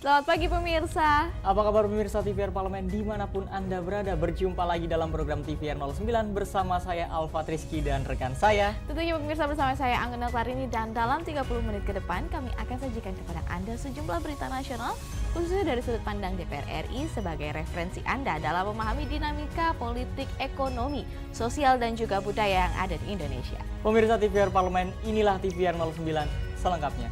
Selamat pagi pemirsa. Apa kabar pemirsa TVR Parlemen dimanapun Anda berada? Berjumpa lagi dalam program TVR 09 bersama saya Alfat Rizky dan rekan saya. Tentunya pemirsa bersama saya Anggun Eltarini, dan dalam 30 menit ke depan kami akan sajikan kepada Anda sejumlah berita nasional khususnya dari sudut pandang DPR RI sebagai referensi Anda dalam memahami dinamika politik, ekonomi, sosial dan juga budaya yang ada di Indonesia. Pemirsa TVR Parlemen, inilah TVR 09 selengkapnya.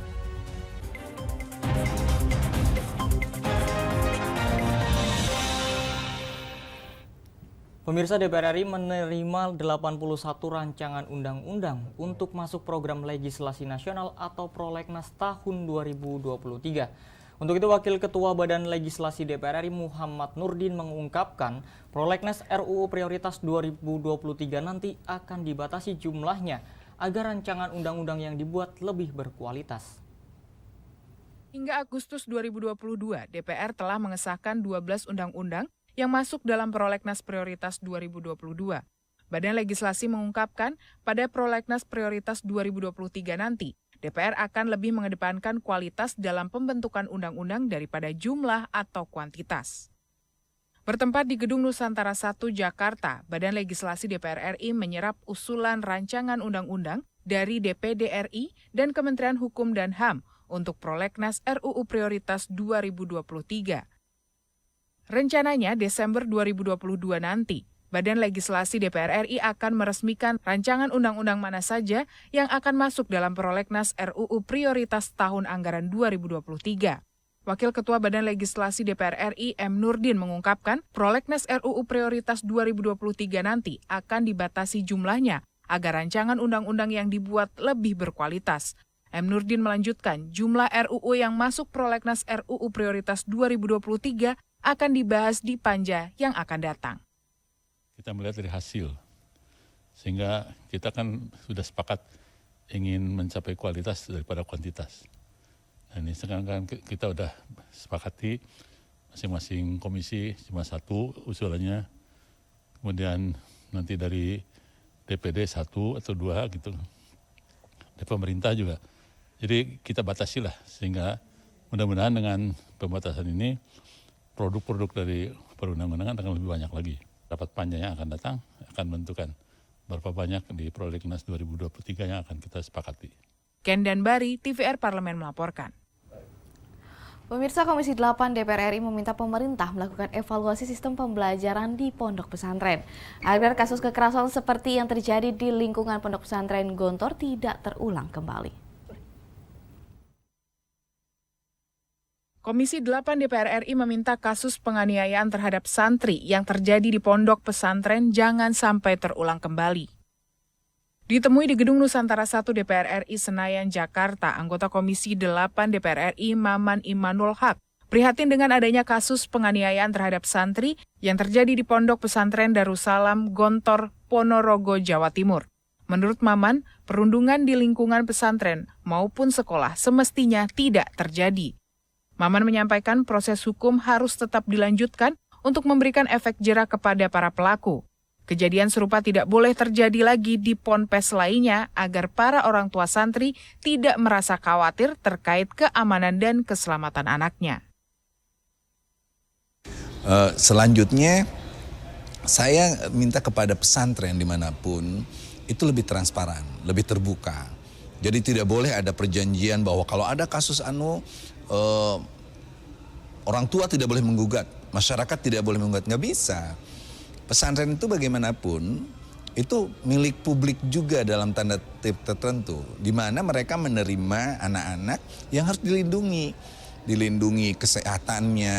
Pemirsa, DPR RI menerima 81 rancangan undang-undang untuk masuk program legislasi nasional atau Prolegnas tahun 2023. Untuk itu, Wakil Ketua Badan Legislasi DPR RI Muhammad Nurdin mengungkapkan Prolegnas RUU Prioritas 2023 nanti akan dibatasi jumlahnya agar rancangan undang-undang yang dibuat lebih berkualitas. Hingga Agustus 2022, DPR telah mengesahkan 12 undang-undang yang masuk dalam Prolegnas Prioritas 2022. Badan Legislasi mengungkapkan pada Prolegnas Prioritas 2023 nanti, DPR akan lebih mengedepankan kualitas dalam pembentukan undang-undang daripada jumlah atau kuantitas. Bertempat di Gedung Nusantara 1 Jakarta, Badan Legislasi DPR RI menyerap usulan rancangan undang-undang dari DPD RI dan Kementerian Hukum dan HAM untuk Prolegnas RUU Prioritas 2023. Rencananya Desember 2022 nanti, Badan Legislasi DPR RI akan meresmikan rancangan undang-undang mana saja yang akan masuk dalam Prolegnas RUU Prioritas tahun anggaran 2023. Wakil Ketua Badan Legislasi DPR RI M. Nurdin mengungkapkan, Prolegnas RUU Prioritas 2023 nanti akan dibatasi jumlahnya agar rancangan undang-undang yang dibuat lebih berkualitas. M. Nurdin melanjutkan, jumlah RUU yang masuk Prolegnas RUU Prioritas 2023 akan dibahas di Panja yang akan datang. Kita melihat dari hasil, sehingga kita kan sudah sepakat ingin mencapai kualitas daripada kuantitas. Nah, ini sekarang kan kita udah sepakati masing-masing komisi cuma satu usulannya, kemudian nanti dari DPD 1 atau 2 gitu, dari pemerintah juga. Jadi kita batasilah sehingga mudah-mudahan dengan pembatasan ini produk-produk dari perundang-undangan akan lebih banyak lagi. Rapat Panja yang akan datang akan menentukan berapa banyak di Prolegnas 2023 yang akan kita sepakati. Ken dan Bari, TVR Parlemen melaporkan. Pemirsa, Komisi 8 DPR RI meminta pemerintah melakukan evaluasi sistem pembelajaran di pondok pesantren agar kasus kekerasan seperti yang terjadi di lingkungan pondok pesantren Gontor tidak terulang kembali. Komisi 8 DPR RI meminta kasus penganiayaan terhadap santri yang terjadi di pondok pesantren jangan sampai terulang kembali. Ditemui di Gedung Nusantara 1 DPR RI Senayan, Jakarta, anggota Komisi 8 DPR RI Maman Imanul Haq prihatin dengan adanya kasus penganiayaan terhadap santri yang terjadi di pondok pesantren Darussalam Gontor, Ponorogo, Jawa Timur. Menurut Maman, perundungan di lingkungan pesantren maupun sekolah semestinya tidak terjadi. Maman menyampaikan proses hukum harus tetap dilanjutkan untuk memberikan efek jera kepada para pelaku. Kejadian serupa tidak boleh terjadi lagi di ponpes lainnya agar para orang tua santri tidak merasa khawatir terkait keamanan dan keselamatan anaknya. Selanjutnya, saya minta kepada pesantren dimanapun itu lebih transparan, lebih terbuka. Jadi tidak boleh ada perjanjian bahwa kalau ada kasus orang tua tidak boleh menggugat, masyarakat tidak boleh menggugat, nggak bisa. Pesantren itu bagaimanapun itu milik publik juga dalam tanda tip tertentu, di mana mereka menerima anak-anak yang harus dilindungi kesehatannya,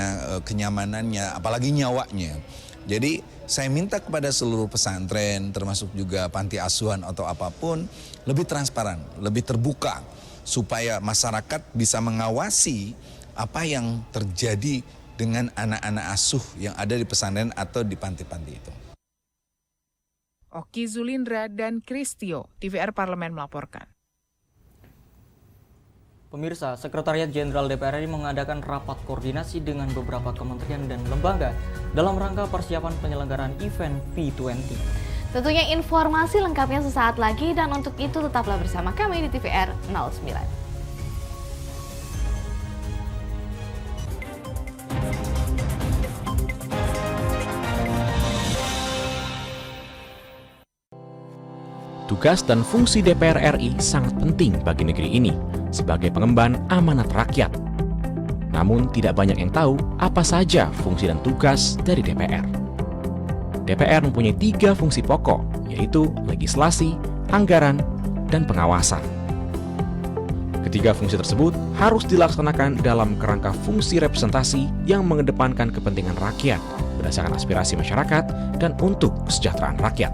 kenyamanannya, apalagi nyawanya. Jadi saya minta kepada seluruh pesantren, termasuk juga panti asuhan atau apapun, lebih transparan, lebih terbuka, supaya masyarakat bisa mengawasi apa yang terjadi dengan anak-anak asuh yang ada di pesantren atau di panti-panti itu. Oki Zulindra dan Kristio, TVR Parlemen melaporkan. Pemirsa, Sekretariat Jenderal DPR RI mengadakan rapat koordinasi dengan beberapa kementerian dan lembaga dalam rangka persiapan penyelenggaraan event V20. Tentunya informasi lengkapnya sesaat lagi, dan untuk itu tetaplah bersama kami di TVR 09. Tugas dan fungsi DPR RI sangat penting bagi negeri ini sebagai pengemban amanat rakyat. Namun tidak banyak yang tahu apa saja fungsi dan tugas dari DPR. DPR mempunyai 3 fungsi pokok, yaitu legislasi, anggaran, dan pengawasan. Ketiga fungsi tersebut harus dilaksanakan dalam kerangka fungsi representasi yang mengedepankan kepentingan rakyat berdasarkan aspirasi masyarakat dan untuk kesejahteraan rakyat.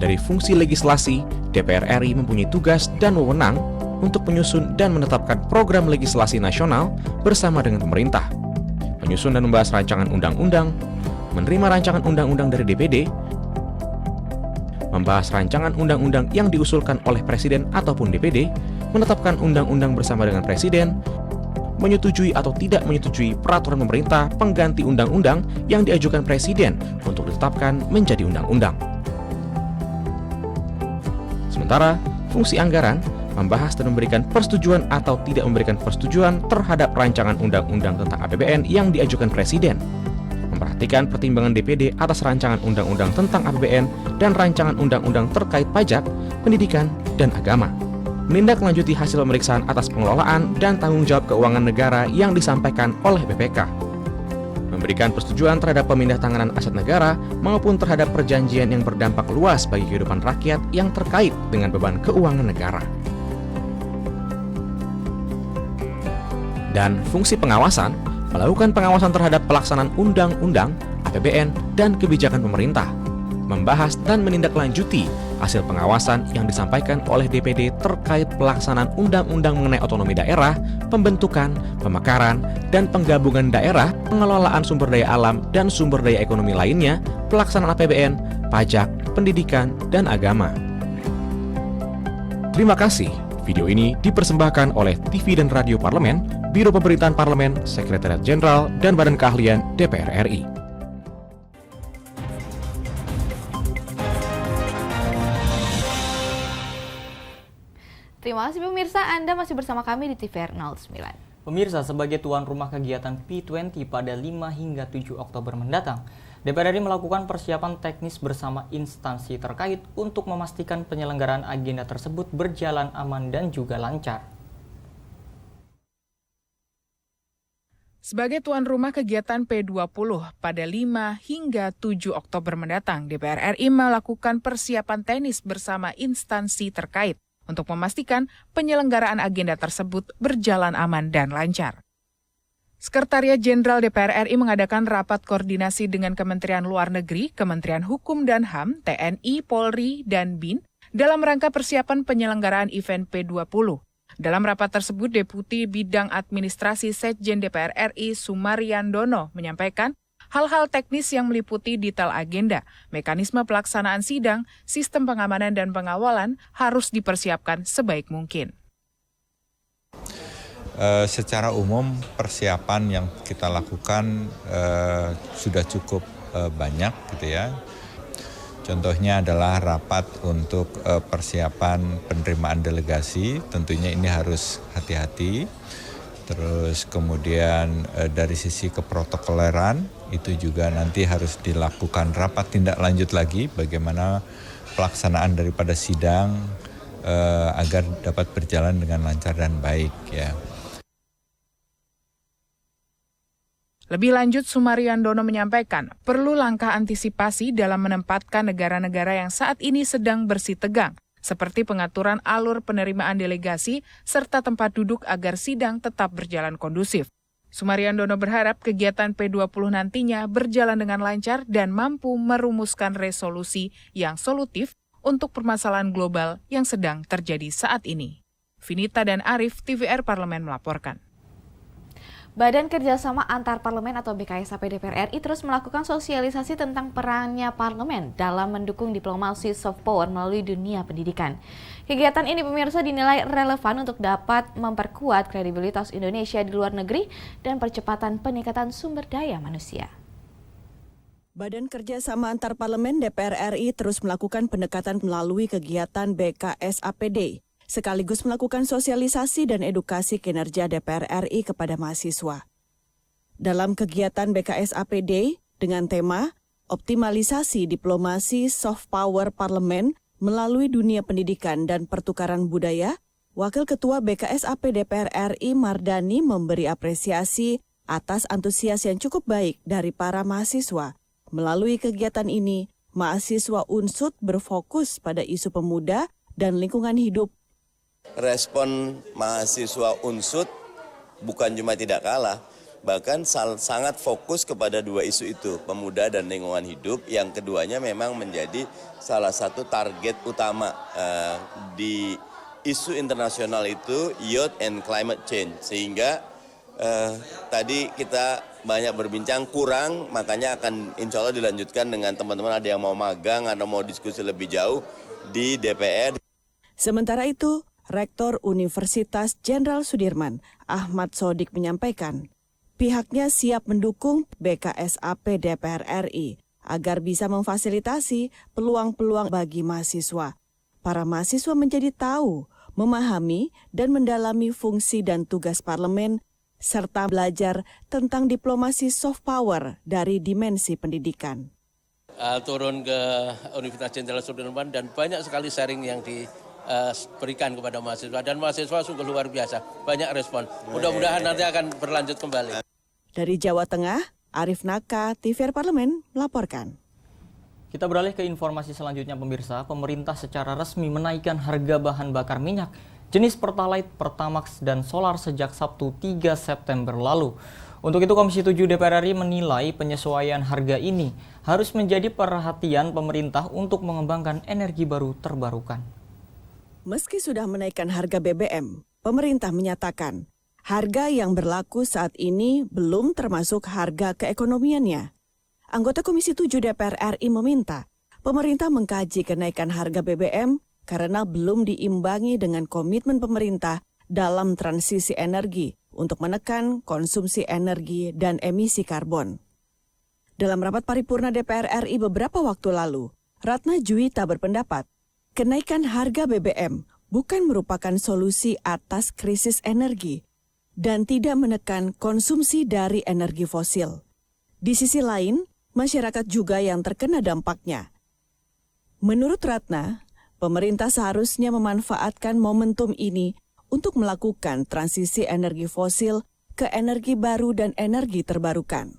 Dari fungsi legislasi, DPR RI mempunyai tugas dan wewenang untuk menyusun dan menetapkan program legislasi nasional bersama dengan pemerintah, menyusun dan membahas rancangan undang-undang, menerima rancangan undang-undang dari DPD, membahas rancangan undang-undang yang diusulkan oleh Presiden ataupun DPD, menetapkan undang-undang bersama dengan Presiden, menyetujui atau tidak menyetujui peraturan pemerintah pengganti undang-undang yang diajukan Presiden untuk ditetapkan menjadi undang-undang. Sementara, fungsi anggaran membahas dan memberikan persetujuan atau tidak memberikan persetujuan terhadap rancangan undang-undang tentang APBN yang diajukan Presiden, memperhatikan pertimbangan DPD atas rancangan undang-undang tentang APBN dan rancangan undang-undang terkait pajak, pendidikan, dan agama, menindaklanjuti hasil pemeriksaan atas pengelolaan dan tanggung jawab keuangan negara yang disampaikan oleh BPK, memberikan persetujuan terhadap pemindahantanganan aset negara maupun terhadap perjanjian yang berdampak luas bagi kehidupan rakyat yang terkait dengan beban keuangan negara. Dan fungsi pengawasan, melakukan pengawasan terhadap pelaksanaan undang-undang, APBN, dan kebijakan pemerintah, membahas dan menindaklanjuti hasil pengawasan yang disampaikan oleh DPD terkait pelaksanaan undang-undang mengenai otonomi daerah, pembentukan, pemekaran, dan penggabungan daerah, pengelolaan sumber daya alam dan sumber daya ekonomi lainnya, pelaksanaan APBN, pajak, pendidikan, dan agama. Terima kasih. Video ini dipersembahkan oleh TV dan Radio Parlemen, Biro Pemerintahan Parlemen, Sekretariat Jenderal, dan Badan Keahlian DPR RI. Terima kasih pemirsa, Anda masih bersama kami di TVR 09. Pemirsa, sebagai tuan rumah kegiatan P20 pada 5 hingga 7 Oktober mendatang, DPR RI melakukan persiapan teknis bersama instansi terkait untuk memastikan penyelenggaraan agenda tersebut berjalan aman dan juga lancar. Sebagai tuan rumah kegiatan P20 pada 5 hingga 7 Oktober mendatang, DPR RI melakukan persiapan teknis bersama instansi terkait untuk memastikan penyelenggaraan agenda tersebut berjalan aman dan lancar. Sekretariat Jenderal DPR RI mengadakan rapat koordinasi dengan Kementerian Luar Negeri, Kementerian Hukum dan HAM, TNI, Polri, dan BIN dalam rangka persiapan penyelenggaraan event P20. Dalam rapat tersebut, Deputi Bidang Administrasi Sekjen DPR RI Sumaryandono menyampaikan hal-hal teknis yang meliputi detail agenda, mekanisme pelaksanaan sidang, sistem pengamanan dan pengawalan harus dipersiapkan sebaik mungkin. Secara umum persiapan yang kita lakukan sudah cukup banyak gitu ya. Contohnya adalah rapat untuk persiapan penerimaan delegasi, tentunya ini harus hati-hati. Terus kemudian dari sisi keprotokoleran itu juga nanti harus dilakukan rapat tindak lanjut lagi bagaimana pelaksanaan daripada sidang agar dapat berjalan dengan lancar dan baik ya. Lebih lanjut, Sumaryandono menyampaikan perlu langkah antisipasi dalam menempatkan negara-negara yang saat ini sedang bersitegang, seperti pengaturan alur penerimaan delegasi serta tempat duduk agar sidang tetap berjalan kondusif. Sumaryandono berharap kegiatan P20 nantinya berjalan dengan lancar dan mampu merumuskan resolusi yang solutif untuk permasalahan global yang sedang terjadi saat ini. Vinita dan Arif, TVR Parlemen melaporkan. Badan Kerjasama Antar Parlemen atau BKSAP DPR RI terus melakukan sosialisasi tentang perannya parlemen dalam mendukung diplomasi soft power melalui dunia pendidikan. Kegiatan ini pemirsa dinilai relevan untuk dapat memperkuat kredibilitas Indonesia di luar negeri dan percepatan peningkatan sumber daya manusia. Badan Kerjasama Antar Parlemen DPR RI terus melakukan pendekatan melalui kegiatan BKSAPD, sekaligus melakukan sosialisasi dan edukasi kinerja DPR RI kepada mahasiswa. Dalam kegiatan BKSAPD dengan tema Optimalisasi Diplomasi Soft Power Parlemen Melalui dunia pendidikan dan pertukaran budaya, Wakil Ketua BKSAP DPR RI Mardani memberi apresiasi atas antusias yang cukup baik dari para mahasiswa. Melalui kegiatan ini, mahasiswa UNSUD berfokus pada isu pemuda dan lingkungan hidup. Respon mahasiswa UNSUD bukan cuma tidak kalah, bahkan sangat fokus kepada dua isu itu, pemuda dan lingkungan hidup, yang keduanya memang menjadi salah satu target utama di isu internasional itu, youth and climate change. Sehingga tadi kita banyak berbincang, kurang, makanya akan insya Allah dilanjutkan dengan teman-teman ada yang mau magang atau mau diskusi lebih jauh di DPR. Sementara itu, Rektor Universitas Jenderal Sudirman, Ahmad Sodik menyampaikan, pihaknya siap mendukung BKSAP DPR RI agar bisa memfasilitasi peluang-peluang bagi mahasiswa. Para mahasiswa menjadi tahu, memahami, dan mendalami fungsi dan tugas parlemen, serta belajar tentang diplomasi soft power dari dimensi pendidikan. Turun ke Universitas Jenderal Sudirman dan banyak sekali sharing yang diberikan kepada mahasiswa. Dan mahasiswa sungguh luar biasa, banyak respon. Mudah-mudahan nanti akan berlanjut kembali. Dari Jawa Tengah, Arif Naka, TVR Parlemen, melaporkan. Kita beralih ke informasi selanjutnya pemirsa. Pemerintah secara resmi menaikkan harga bahan bakar minyak jenis Pertalite, Pertamax, dan Solar sejak Sabtu 3 September lalu. Untuk itu Komisi 7 DPR RI menilai penyesuaian harga ini harus menjadi perhatian pemerintah untuk mengembangkan energi baru terbarukan. Meski sudah menaikkan harga BBM, pemerintah menyatakan harga yang berlaku saat ini belum termasuk harga keekonomiannya. Anggota Komisi 7 DPR RI meminta pemerintah mengkaji kenaikan harga BBM karena belum diimbangi dengan komitmen pemerintah dalam transisi energi untuk menekan konsumsi energi dan emisi karbon. Dalam rapat paripurna DPR RI beberapa waktu lalu, Ratna Juwita berpendapat kenaikan harga BBM bukan merupakan solusi atas krisis energi dan tidak menekan konsumsi dari energi fosil. Di sisi lain, masyarakat juga yang terkena dampaknya. Menurut Ratna, pemerintah seharusnya memanfaatkan momentum ini untuk melakukan transisi energi fosil ke energi baru dan energi terbarukan.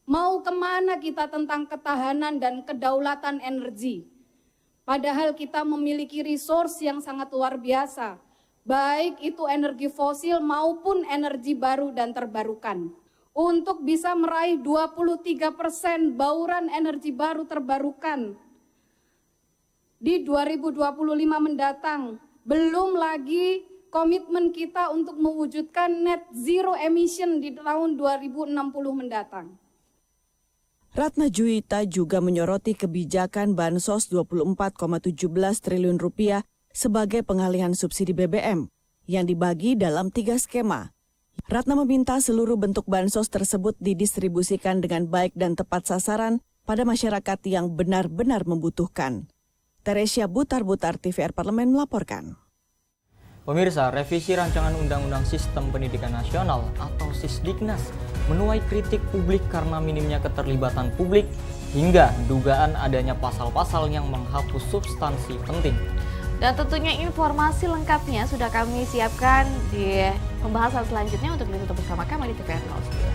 Mau kemana kita tentang ketahanan dan kedaulatan energi? Padahal kita memiliki resource yang sangat luar biasa, baik itu energi fosil maupun energi baru dan terbarukan. Untuk bisa meraih 23% bauran energi baru terbarukan di 2025 mendatang. Belum lagi komitmen kita untuk mewujudkan net zero emission di tahun 2060 mendatang. Ratna Juwita juga menyoroti kebijakan Bansos 24,17 triliun rupiah sebagai pengalihan subsidi BBM yang dibagi dalam 3 skema. Ratna meminta seluruh bentuk bansos tersebut didistribusikan dengan baik dan tepat sasaran pada masyarakat yang benar-benar membutuhkan. Teresia Butar-Butar, TVR Parlemen melaporkan. Pemirsa, revisi rancangan Undang-Undang Sistem Pendidikan Nasional atau Sisdiknas menuai kritik publik karena minimnya keterlibatan publik hingga dugaan adanya pasal-pasal yang menghapus substansi penting. Dan tentunya informasi lengkapnya sudah kami siapkan di pembahasan selanjutnya untuk ditutup bersama kami di TVR 09.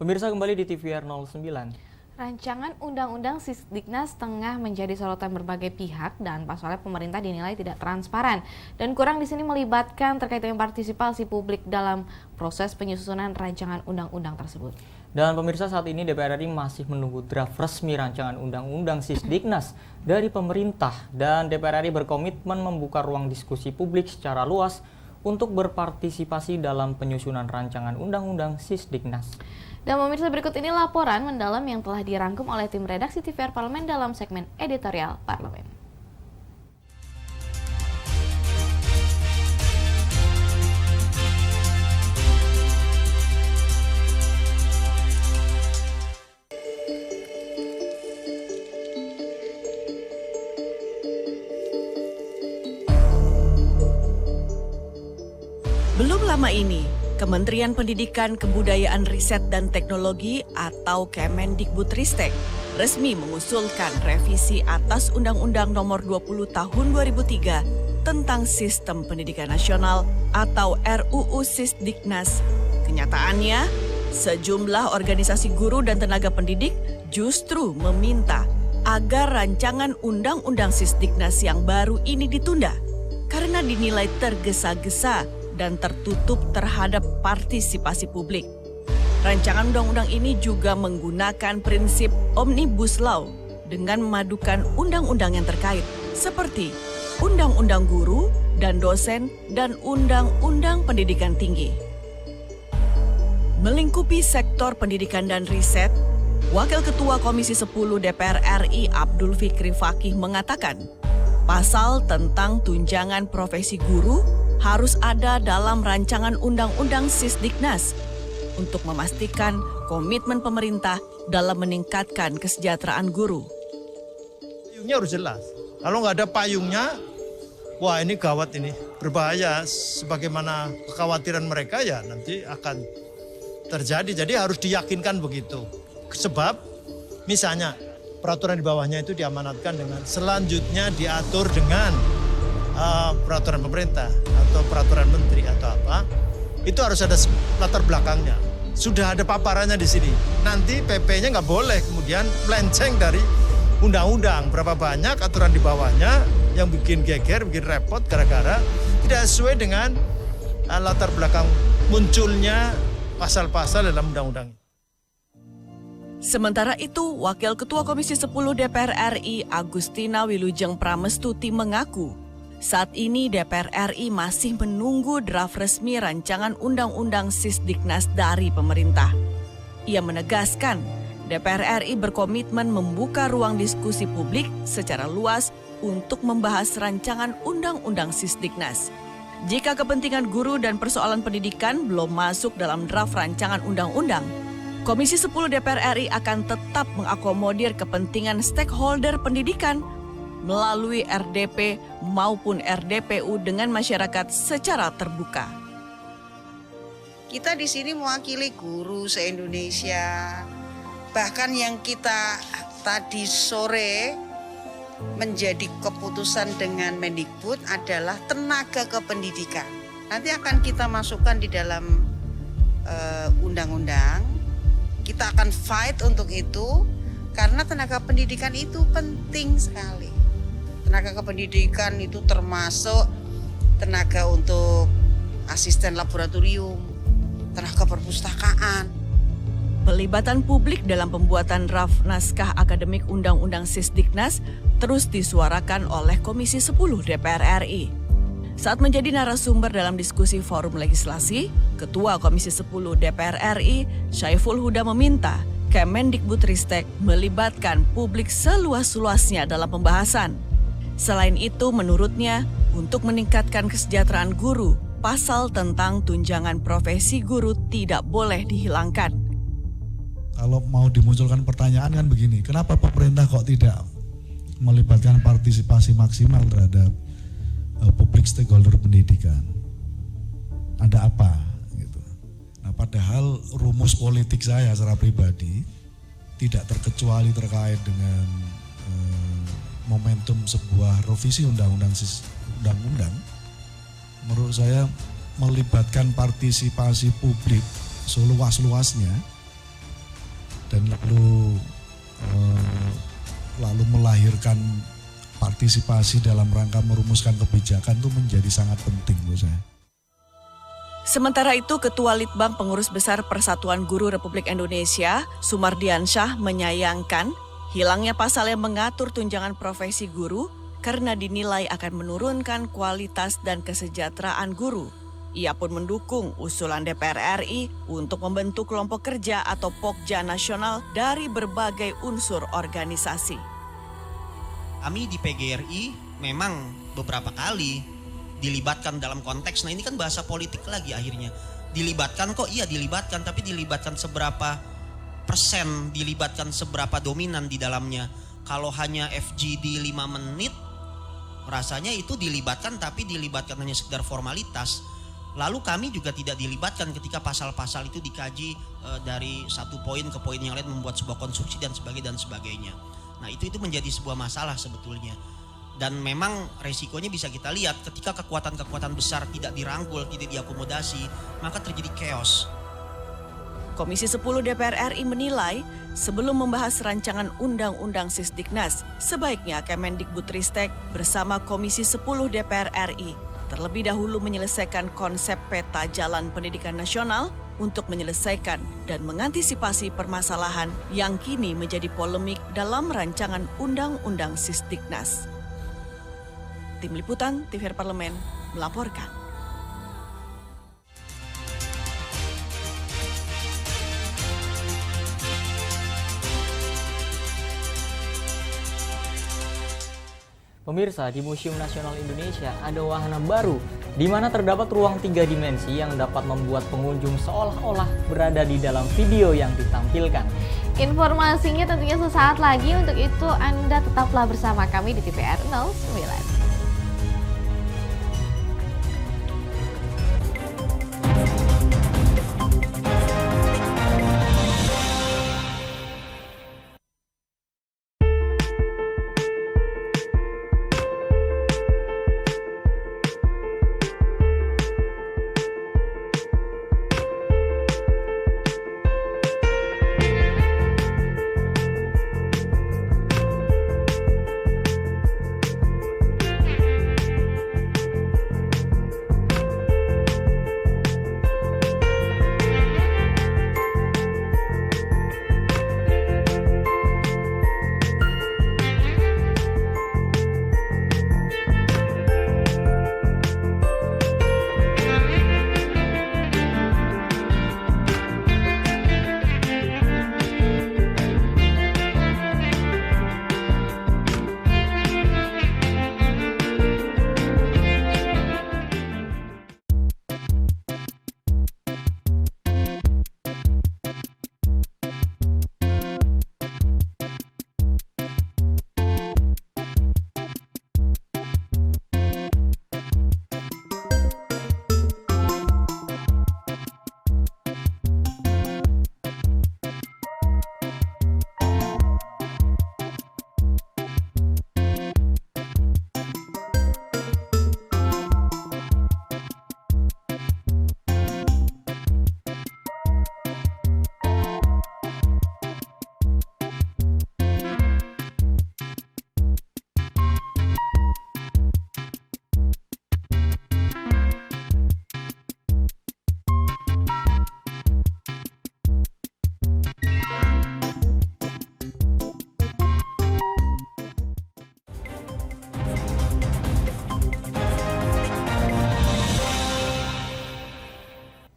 Pemirsa, kembali di TVR 09. Rancangan Undang-Undang Sisdiknas tengah menjadi sorotan berbagai pihak dan pasalnya pemerintah dinilai tidak transparan dan kurang di sini melibatkan terkait dengan partisipasi publik dalam proses penyusunan rancangan undang-undang tersebut. Dan pemirsa, saat ini DPR RI masih menunggu draft resmi rancangan Undang-Undang Sisdiknas dari pemerintah dan DPR RI berkomitmen membuka ruang diskusi publik secara luas untuk berpartisipasi dalam penyusunan rancangan Undang-Undang Sisdiknas. Dan pemirsa, berikut ini laporan mendalam yang telah dirangkum oleh tim redaksi TVR Parlemen dalam segmen editorial Parlemen. Belum lama ini, Kementerian Pendidikan, Kebudayaan, Riset, dan Teknologi atau Kemendikbudristek resmi mengusulkan revisi atas Undang-Undang Nomor 20 Tahun 2003 tentang Sistem Pendidikan Nasional atau RUU Sisdiknas. Kenyataannya, sejumlah organisasi guru dan tenaga pendidik justru meminta agar rancangan Undang-Undang Sisdiknas yang baru ini ditunda karena dinilai tergesa-gesa dan tertutup terhadap partisipasi publik. Rancangan undang-undang ini juga menggunakan prinsip Omnibus Law dengan memadukan undang-undang yang terkait seperti Undang-Undang Guru dan Dosen dan Undang-Undang Pendidikan Tinggi. Melingkupi sektor pendidikan dan riset, Wakil Ketua Komisi 10 DPR RI Abdul Fikri Fakih mengatakan, pasal tentang tunjangan profesi guru harus ada dalam rancangan Undang-Undang Sisdiknas untuk memastikan komitmen pemerintah dalam meningkatkan kesejahteraan guru. Payungnya harus jelas. Kalau nggak ada payungnya, wah ini gawat ini, berbahaya. Sebagaimana kekhawatiran mereka ya nanti akan terjadi. Jadi harus diyakinkan begitu. Sebab misalnya peraturan di bawahnya itu diamanatkan dengan selanjutnya diatur dengan peraturan pemerintah atau peraturan menteri atau apa, itu harus ada latar belakangnya. Sudah ada paparannya di sini. Nanti PP-nya nggak boleh kemudian melenceng dari undang-undang. Berapa banyak aturan di bawahnya yang bikin geger, bikin repot gara-gara tidak sesuai dengan latar belakang munculnya pasal-pasal dalam undang-undang. Sementara itu, Wakil Ketua Komisi 10 DPR RI Agustina Wilujeng Pramestuti mengaku, saat ini DPR RI masih menunggu draft resmi rancangan Undang-Undang Sisdiknas dari pemerintah. Ia menegaskan, DPR RI berkomitmen membuka ruang diskusi publik secara luas untuk membahas rancangan Undang-Undang Sisdiknas. Jika kepentingan guru dan persoalan pendidikan belum masuk dalam draft rancangan undang-undang, Komisi 10 DPR RI akan tetap mengakomodir kepentingan stakeholder pendidikan melalui RDP maupun RDPU dengan masyarakat secara terbuka. Kita di sini mewakili guru se-Indonesia. Bahkan yang kita tadi sore menjadi keputusan dengan Mendikbud adalah tenaga kependidikan. Nanti akan kita masukkan di dalam undang-undang. Kita akan fight untuk itu karena tenaga pendidikan itu penting sekali. Tenaga kependidikan itu termasuk tenaga untuk asisten laboratorium, tenaga perpustakaan. Pelibatan publik dalam pembuatan draft naskah akademik Undang-Undang Sisdiknas terus disuarakan oleh Komisi 10 DPR RI. Saat menjadi narasumber dalam diskusi forum legislasi, Ketua Komisi 10 DPR RI Syaiful Huda meminta Kemendikbudristek melibatkan publik seluas-luasnya dalam pembahasan. Selain itu, menurutnya, untuk meningkatkan kesejahteraan guru, pasal tentang tunjangan profesi guru tidak boleh dihilangkan. Kalau mau dimunculkan pertanyaan kan begini, kenapa pemerintah kok tidak melibatkan partisipasi maksimal terhadap publik stakeholder pendidikan? Ada apa? Gitu. Nah, padahal rumus politik saya secara pribadi tidak terkecuali terkait dengan momentum sebuah revisi undang-undang menurut saya melibatkan partisipasi publik seluas-luasnya dan lalu melahirkan partisipasi dalam rangka merumuskan kebijakan itu menjadi sangat penting menurut saya. Sementara itu, Ketua Litbang Pengurus Besar Persatuan Guru Republik Indonesia, Sumardiansyah, menyayangkan hilangnya pasal yang mengatur tunjangan profesi guru karena dinilai akan menurunkan kualitas dan kesejahteraan guru. Ia pun mendukung usulan DPR RI untuk membentuk kelompok kerja atau Pokja nasional dari berbagai unsur organisasi. Kami di PGRI memang beberapa kali dilibatkan dalam konteks, nah ini kan bahasa politik lagi akhirnya. Dilibatkan kok, iya dilibatkan, tapi dilibatkan seberapa persen, dilibatkan seberapa dominan di dalamnya. Kalau hanya FGD 5 menit, rasanya itu dilibatkan tapi dilibatkan hanya sekedar formalitas. Lalu kami juga tidak dilibatkan ketika pasal-pasal itu dikaji dari satu poin ke poin yang lain, membuat sebuah konstruksi dan sebagainya. Nah itu menjadi sebuah masalah sebetulnya. Dan memang resikonya bisa kita lihat ketika kekuatan-kekuatan besar tidak dirangkul, tidak diakomodasi, maka terjadi chaos. Komisi 10 DPR RI menilai sebelum membahas rancangan Undang-Undang Sisdiknas, sebaiknya Kemendikbudristek bersama Komisi 10 DPR RI terlebih dahulu menyelesaikan konsep peta jalan pendidikan nasional untuk menyelesaikan dan mengantisipasi permasalahan yang kini menjadi polemik dalam rancangan Undang-Undang Sisdiknas. Tim Liputan TVRI Parlemen melaporkan. Pemirsa, di Museum Nasional Indonesia ada wahana baru di mana terdapat ruang 3 dimensi yang dapat membuat pengunjung seolah-olah berada di dalam video yang ditampilkan. Informasinya tentunya sesaat lagi, untuk itu Anda tetaplah bersama kami di TVR 09.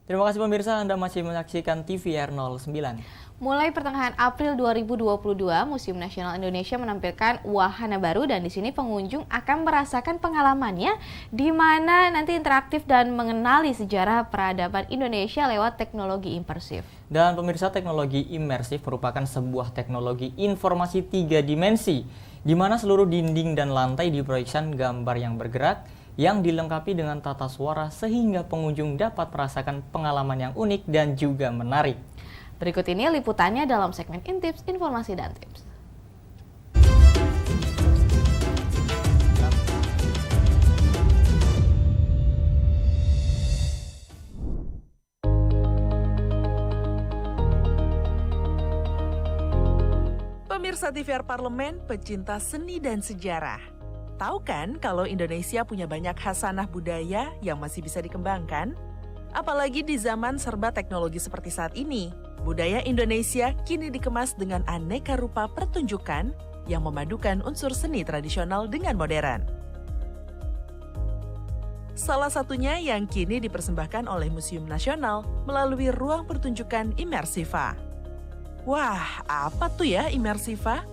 Terima kasih pemirsa, Anda masih menyaksikan TVR 09. Mulai pertengahan April 2022, Museum Nasional Indonesia menampilkan wahana baru dan di sini pengunjung akan merasakan pengalamannya di mana nanti interaktif dan mengenali sejarah peradaban Indonesia lewat teknologi imersif. Dan pemirsa, teknologi imersif merupakan sebuah teknologi informasi 3 dimensi di mana seluruh dinding dan lantai diproyeksikan gambar yang bergerak yang dilengkapi dengan tata suara sehingga pengunjung dapat merasakan pengalaman yang unik dan juga menarik. Berikut ini liputannya dalam segmen Intips, Informasi dan Tips. Pemirsa TVR Parlemen, pecinta seni dan sejarah. Tahu kan kalau Indonesia punya banyak khasanah budaya yang masih bisa dikembangkan? Apalagi di zaman serba teknologi seperti saat ini, budaya Indonesia kini dikemas dengan aneka rupa pertunjukan yang memadukan unsur seni tradisional dengan modern. Salah satunya yang kini dipersembahkan oleh Museum Nasional melalui ruang pertunjukan Immersiva. Wah, apa tuh ya Immersiva?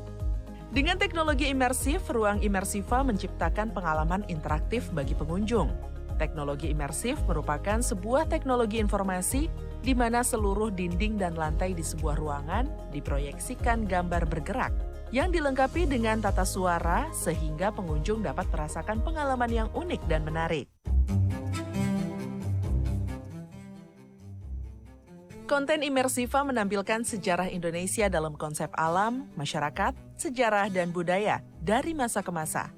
Dengan teknologi imersif, ruang Immersiva menciptakan pengalaman interaktif bagi pengunjung. Teknologi imersif merupakan sebuah teknologi informasi di mana seluruh dinding dan lantai di sebuah ruangan diproyeksikan gambar bergerak yang dilengkapi dengan tata suara sehingga pengunjung dapat merasakan pengalaman yang unik dan menarik. Konten Immersiva menampilkan sejarah Indonesia dalam konsep alam, masyarakat, sejarah, dan budaya dari masa ke masa.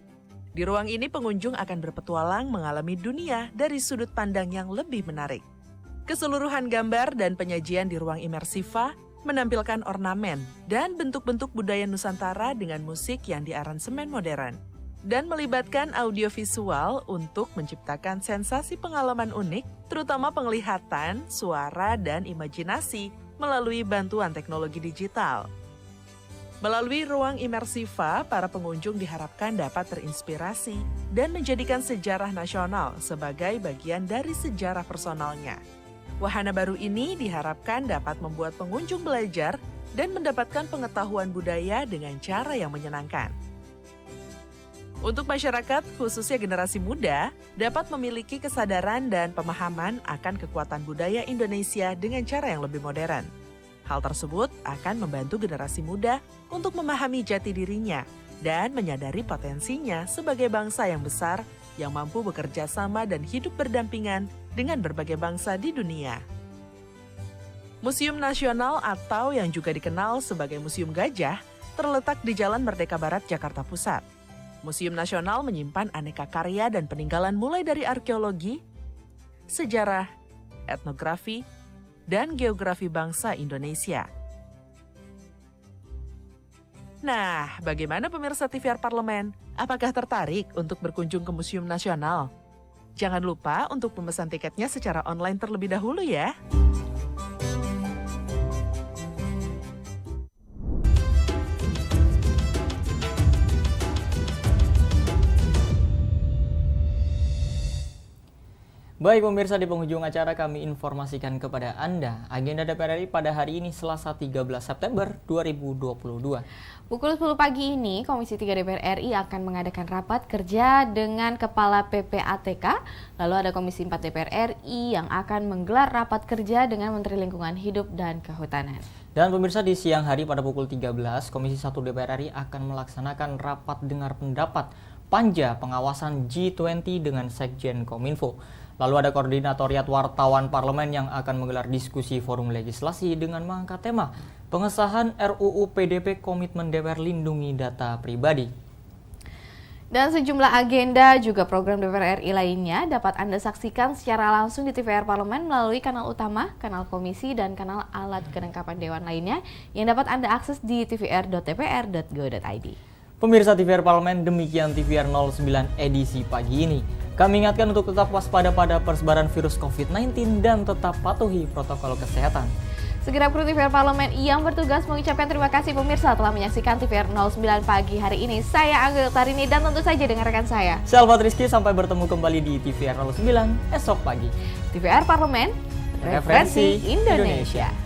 Di ruang ini pengunjung akan berpetualang mengalami dunia dari sudut pandang yang lebih menarik. Keseluruhan gambar dan penyajian di ruang Immersiva menampilkan ornamen dan bentuk-bentuk budaya Nusantara dengan musik yang diaransemen modern dan melibatkan audiovisual untuk menciptakan sensasi pengalaman unik, terutama penglihatan, suara, dan imajinasi melalui bantuan teknologi digital. Melalui ruang Immersiva, para pengunjung diharapkan dapat terinspirasi dan menjadikan sejarah nasional sebagai bagian dari sejarah personalnya. Wahana baru ini diharapkan dapat membuat pengunjung belajar dan mendapatkan pengetahuan budaya dengan cara yang menyenangkan. Untuk masyarakat, khususnya generasi muda, dapat memiliki kesadaran dan pemahaman akan kekuatan budaya Indonesia dengan cara yang lebih modern. Hal tersebut akan membantu generasi muda untuk memahami jati dirinya dan menyadari potensinya sebagai bangsa yang besar yang mampu bekerja sama dan hidup berdampingan dengan berbagai bangsa di dunia. Museum Nasional atau yang juga dikenal sebagai Museum Gajah terletak di Jalan Merdeka Barat, Jakarta Pusat. Museum Nasional menyimpan aneka karya dan peninggalan mulai dari arkeologi, sejarah, etnografi, dan geografi bangsa Indonesia. Nah, bagaimana pemirsa TVR Parlemen? Apakah tertarik untuk berkunjung ke Museum Nasional? Jangan lupa untuk memesan tiketnya secara online terlebih dahulu ya. Baik pemirsa, di penghujung acara kami informasikan kepada Anda agenda DPR RI pada hari ini Selasa 13 September 2022. Pukul 10 pagi ini, Komisi 3 DPR RI akan mengadakan rapat kerja dengan Kepala PPATK, lalu ada Komisi 4 DPR RI yang akan menggelar rapat kerja dengan Menteri Lingkungan Hidup dan Kehutanan. Dan pemirsa, di siang hari pada pukul 13, Komisi 1 DPR RI akan melaksanakan rapat dengar pendapat Panja Pengawasan G20 dengan Sekjen Kominfo. Lalu ada Koordinatoriat Wartawan Parlemen yang akan menggelar diskusi forum legislasi dengan mengangkat tema pengesahan RUU PDP Komitmen DPR Lindungi Data Pribadi. Dan sejumlah agenda juga program DPR RI lainnya dapat Anda saksikan secara langsung di TVR Parlemen melalui kanal utama, kanal komisi, dan kanal alat kelengkapan dewan lainnya yang dapat Anda akses di tvr.dpr.go.id. Pemirsa TVR Parlemen, demikian TVR 09 edisi pagi ini. Kami ingatkan untuk tetap waspada pada persebaran virus COVID-19 dan tetap patuhi protokol kesehatan. Segenap kru TVR Parlemen yang bertugas mengucapkan terima kasih pemirsa telah menyaksikan TVR 09 pagi hari ini. Saya Angga Tarini dan tentu saja dengan rekan saya Salvat Rizky, sampai bertemu kembali di TVR 09 esok pagi. TVR Parlemen, referensi Indonesia.